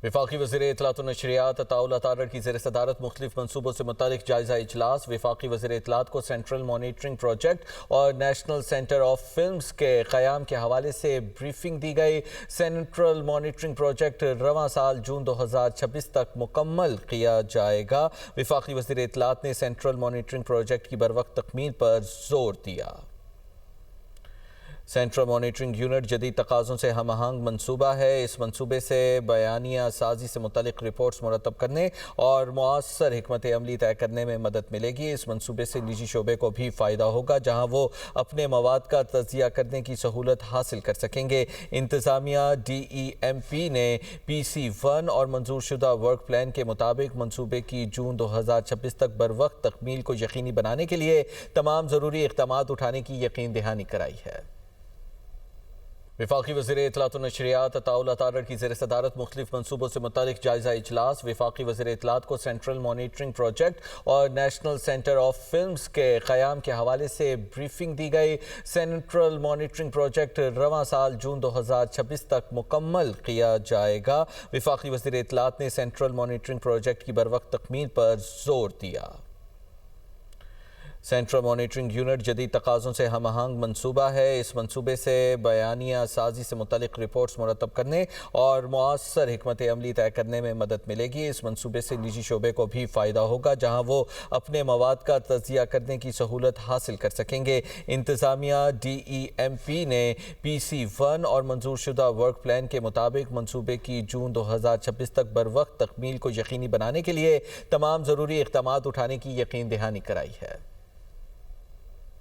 वफाकी वज़ीर इत्तलात व नशरियात अताउल्लाह तारड़ की ज़ेर सदारत मुख्तलिफ मनसूबों से मुतालिक जायज़ा इजलास। वफाकी वज़ीर इत्तलात को सेंट्रल मॉनिटरिंग प्रोजेक्ट और नेशनल सेंटर ऑफ फिल्म्स के क़याम के हवाले से ब्रीफिंग दी गई। सेंट्रल मॉनिटरिंग प्रोजेक्ट रवां साल जून 2026 तक मुकम्मल किया जाएगा। वफाकी वज़ीर इत्तलात ने सेंट्रल मॉनिटरिंग प्रोजेक्ट की बरवक्त तकमील पर जोर दिया। सेंट्रल मॉनिटरिंग यूनिट जदीद तकाज़ों से हम आहंग मनसूबा है। इस मनसूबे से बयानिया साजी से मुतल्लिक़ रिपोर्ट्स मुरतब करने और मुअस्सर हिकमत अमली तय करने में मदद मिलेगी। इस मनसूबे से निजी शोबे को भी फ़ायदा होगा, जहाँ वो अपने मवाद का तज़किया करने की सहूलत हासिल कर सकेंगे। इंतज़ामिया DEMP ने PC1 और मंजूर शुदा वर्क प्लान के मुताबिक मनसूबे की जून 2026 तक बरवक्त तकमील को यकीनी बनाने के लिए तमाम ज़रूरी इक़दामात उठाने की यकीन दहानी कराई है। वफाकी वज़ीर इत्तलात व नशरियात अताउल्लाह तारड़ की ज़ेर सदारत मुख्तलिफ मनसूबों से मुतालिक जायज़ा इजलास। वफाकी वज़ीर इत्तलात को सेंट्रल मॉनिटरिंग प्रोजेक्ट और नेशनल सेंटर ऑफ फिल्म्स के क़याम के हवाले से ब्रीफिंग दी गई। सेंट्रल मॉनिटरिंग प्रोजेक्ट रवां साल जून 2026 तक मुकम्मल किया जाएगा। वफाकी वज़ीर इत्तलात ने सेंट्रल मॉनिटरिंग प्रोजेक्ट की बरवक्त तकमील पर जोर दिया। सेंट्रल मॉनिटरिंग यूनिट जदीद तकाज़ों से हम आहंग मनसूबा है। इस मनसूबे से बयानिया साजी से मुतल्लिक़ रिपोर्ट्स मुरतब करने और मुअस्सर हिकमत अमली तय करने में मदद मिलेगी। इस मनसूबे से निजी शोबे को भी फ़ायदा होगा, जहाँ वो अपने मवाद का तज़किया करने की सहूलत हासिल कर सकेंगे। इंतज़ामिया DEMP ने PC1 और मंजूर शुदा वर्क प्लान के मुताबिक मनसूबे की जून 2026 तक बरवक्त तकमील को यकीनी बनाने के लिए तमाम ज़रूरी इक़दामात उठाने की यकीन दहानी कराई है।